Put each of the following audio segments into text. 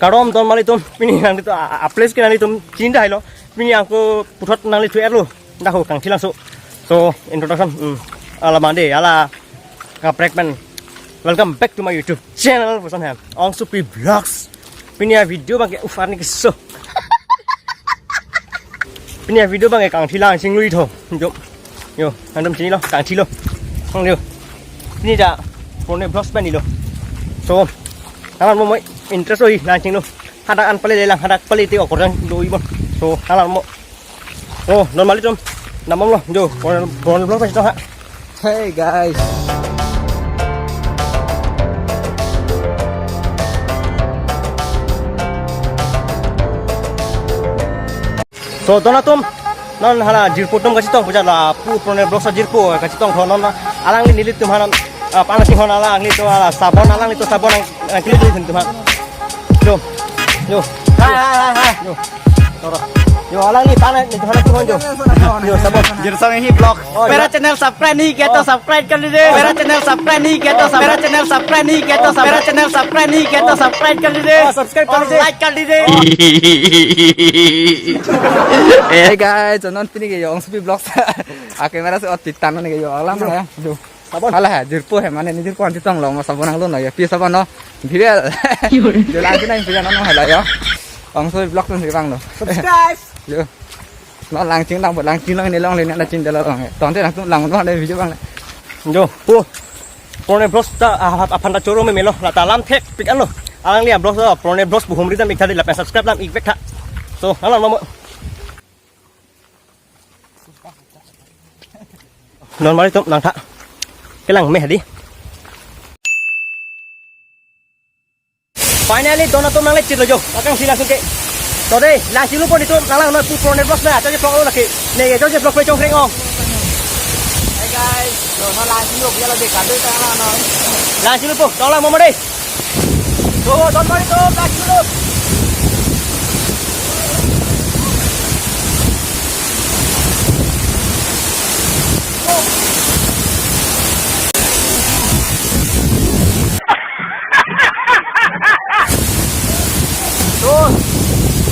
Karom ton mali tum pini nang itu aples kena tum cinta hilo pini aku putot nang itu elu dah kang tilang so introduction ala mande ala kaprek man welcome back to my YouTube channel pesan ham Ong Supi Vlogs pini video bang ufar ni keso pini video bang kang tilang sing lui tho yo andam sini lo kang ti lo không được ini dah phone vlog ban ni lo so kawan mau interest oi lan ching lo hadak an pale lelang hadak pale ti okor doi bon so kawan mau oh normal itu namam lo jo phone vlog pas ha hey guys so donatum non hala jirpo tum kasih tong pujar la pu phone vlog sa jirpo kasih tong non alang ni nilit tum hanan panas sing hona alang ni to ala sabon alang ni to sabon ang kili din tum ha yo yo toro yo alang ni panas ni to hana tum jo yo sabon Jir sang hi vlog मेरा channel subscribe नहीं किया तो सब्सक्राइब कर लीजिए मेरा channel subscribe नहीं किया तो मेरा चैनल सब्सक्राइब नहीं किया तो मेरा चैनल सब्सक्राइब नहीं किया तो सब्सक्राइब कर लीजिए subscribe कर और लीजिए लाइक कर लीजिए Hey guys, non pini ke Ong Supi Vlogs. Kamera se otit tan ni ke yo alam ya. Yo. sabon Alah jirpo he mane ni jirpo anti tong lo ma sabon ang lo no ya. Pi sabon no. Video. Yo lang tin ang video no hala yo. Ong Supi Vlogs ni bang no. subscribe Yo. Nó lang chính lang bật lang chính lang này long lên là chính là long toàn thế là cũng lang nó đây video bang yo pu phone vlog ta apanda choro me melo la ta lam thek pik an lo alang liam vlog so phone vlog bu humri tam ik thadi la pa subscribe lam ik vek tha so halan mo normal itu lang tha cái lang me hadi finally donatum nang le chit lo jo akang sila sung ke to đây lang chilu pon itu nalang no pu phone vlog na cho je vlog lo la ke ne cho je vlog pe chong kreng ong Hey guys, rồi nó like xin lỗi là để cả đôi ta nó lang chilu po to lang mo mo đi to don mari to lang chilu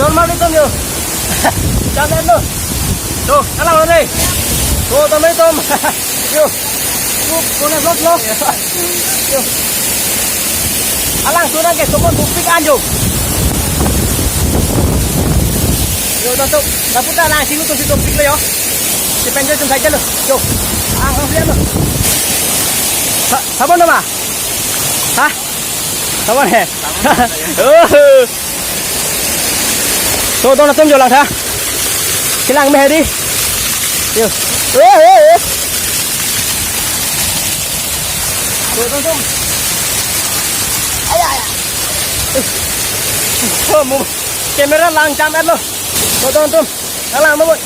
Don mari tom yo. Jangan lo. Tuh, kalah lo nih. Tuh, tom mari tom. Yo. Tuh, kone vlog lo. Yo. Alang sudah ke sokon bukti anjo. Yo, tuh. Dapat alang sini tuh situ bukti lo yo. Depende tum saja lo. Yo. Ang lihat lo. Sabon nama? Hah? Sabon he. Oh. So tôi là tôm dầu lằng thà cái lằng mè đi điều tôi tôm ai camera lằng chạm em luôn tôi tôm lằng lằng mọi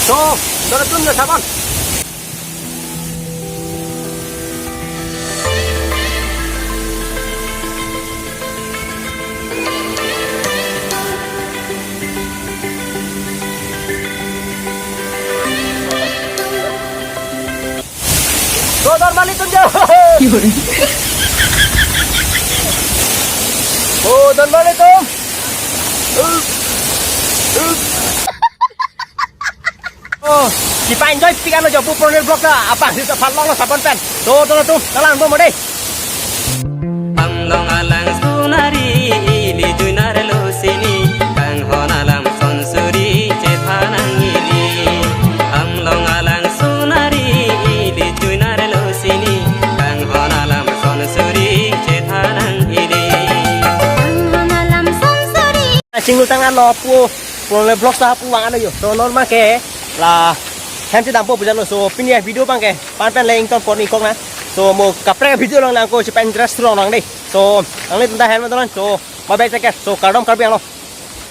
so tôi là tôm là sabon normal itu jauh. Oh, normal itu. Oh, kita enjoy pikan lo jauh phone vlog lah. Apa sih tempat long lo sabon pen. Tuh, jalan mau deh. Amlong alang sunari ili junar lo sini kang honalam sonsuri cethanang ili amlong alang sunari ili junar lo sini kang honalam sonsuri cethanang ili honalam sonsuri Sing tangan lo pu phone vlog sa pu wang ano yo. So normal ke là hem chỉ dampo bây giờ so pin video bang ke pan pen leng ton pon ikong na so mo kapre video lang na ko si pen interest long nang dei so ang le tunda hem ma don so bye bye take care so kardom karbi ang lo